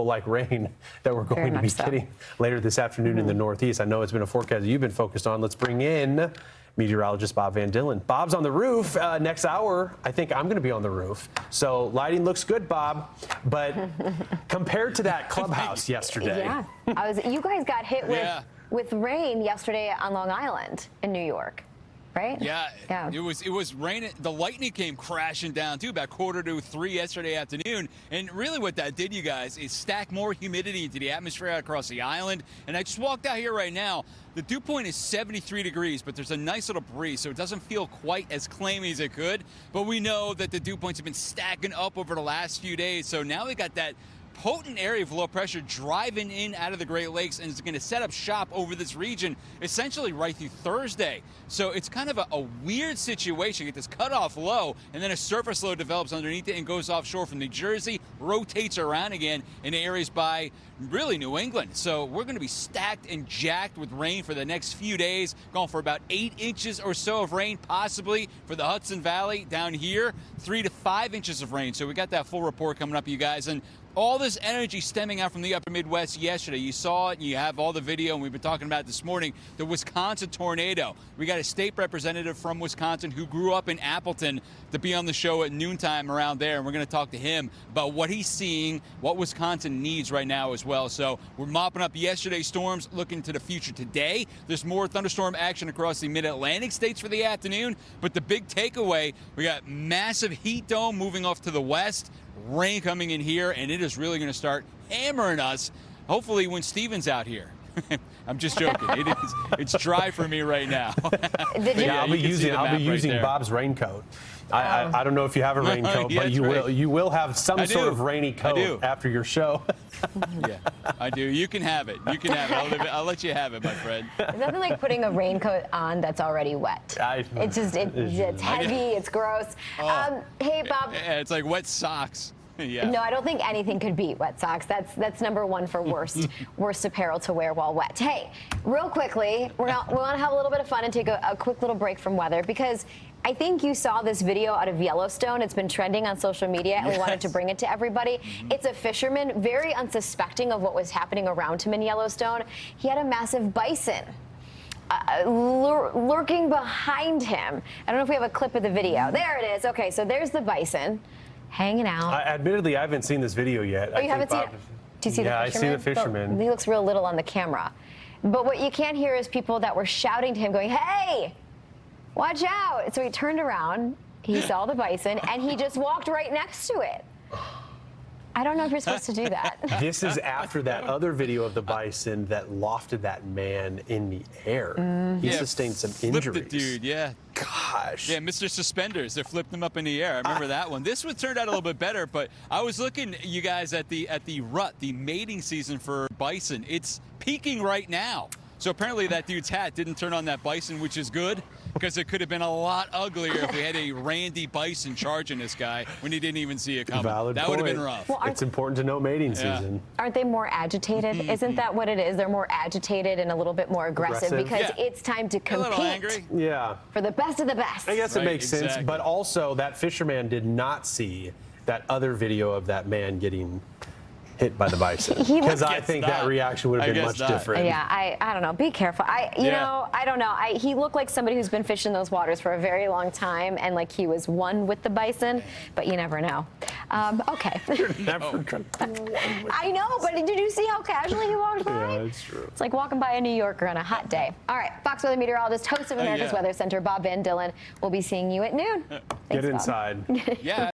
like rain that we're going to be getting later this afternoon in the Northeast. I know it's been a forecast that you've been focused on. Let's bring in meteorologist Bob Van Dillen. Bob's on the roof. Next hour, I think I'm going to be on the roof. So lighting looks good, Bob. But compared to that clubhouse yesterday. Yeah, you guys got hit with rain yesterday on Long Island in New York. Right? Yeah. It was raining. The lightning came crashing down too, about 2:45 yesterday afternoon. And really what that did, you guys, is stack more humidity into the atmosphere out across the island. And I just walked out here right now. The dew point is 73 degrees, but there's a nice little breeze, so it doesn't feel quite as clammy as it could. But we know that the dew points have been stacking up over the last few days. So now we got that potent area of low pressure driving in out of the Great Lakes, and it's going to set up shop over this region essentially right through Thursday. So it's kind of a weird situation. You get this cutoff low, and then a surface low develops underneath it and goes offshore from New Jersey, rotates around again in areas by really New England. So we're going to be stacked and jacked with rain for the next few days, going for about 8 inches or so of rain, possibly for the Hudson Valley down here, 3 to 5 inches of rain. So we got that full report coming up, you guys. And all this energy stemming out from the upper Midwest yesterday. You saw it, and you have all the video, and we've been talking about it this morning, the Wisconsin tornado. We got a state representative from Wisconsin who grew up in Appleton to be on the show at noontime around there, and we're going to talk to him about what he's seeing, what Wisconsin needs right now as well. So we're mopping up yesterday's storms, looking to the future today. There's more thunderstorm action across the mid-Atlantic states for the afternoon, but the big takeaway, we got massive heat dome moving off to the west, rain coming in here, and it is really going to start hammering us, hopefully when Steven's out here. I'm just joking. It's dry for me right now. I'll be using Bob's raincoat. I don't know if you have a raincoat, yeah, but you will have some sort of rainy coat after your show. Yeah, I do. You can have it. You can have it. I'll let you have it, my friend. There's nothing like putting a raincoat on that's already wet. It's heavy. It's gross. Hey, Bob. Yeah, it's like wet socks. Yeah. No, I don't think anything could beat wet socks. That's number one for worst apparel to wear while wet. Hey, real quickly, we want to have a little bit of fun and take a quick little break from weather, because I think you saw this video out of Yellowstone. It's been trending on social media, and we wanted to bring it to everybody. It's a fisherman, very unsuspecting of what was happening around him in Yellowstone. He had a massive bison lurking behind him. I don't know if we have a clip of the video. There it is. Okay, so there's the bison hanging out. Admittedly, I haven't seen this video yet. Oh, you haven't seen it? Do you see the fisherman? Yeah, I see the fisherman. He looks real little on the camera. But what you can't hear is people that were shouting to him going, "Hey, watch out." So he turned around, he saw the bison, and he just walked right next to it. I don't know if you're supposed to do that. This is after that other video of the bison that lofted that man in the air. He sustained some injuries. Flipped the dude, yeah. Gosh. Yeah, Mr. Suspenders. They flipped him up in the air. I remember that one. This one turned out a little bit better, but I was looking, you guys, at the rut, the mating season for bison. It's peaking right now. So apparently that dude's hat didn't turn on that bison, which is good, because it could have been a lot uglier if we had a Randy Bison charging this guy when he didn't even see it coming. That would have been rough. Well, it's important to know mating season. Aren't they more agitated? Isn't that what it is? They're more agitated and a little bit more aggressive because it's time to compete. A little angry. Yeah. For the best of the best. I guess it makes sense, but also that fisherman did not see that other video of that man getting hit by the bison, because I think that reaction would have been much different. Yeah, I don't know. Be careful. You know, I don't know. He looked like somebody who's been fishing those waters for a very long time, and like he was one with the bison, but you never know. Okay. You're never gonna be one with I know, but did you see how casually he walked by? Yeah, it's true. It's like walking by a New Yorker on a hot day. All right, Fox Weather meteorologist, host of America's Weather Center, Bob Van Dillen. We'll be seeing you at noon. Thanks, Get inside. Yeah.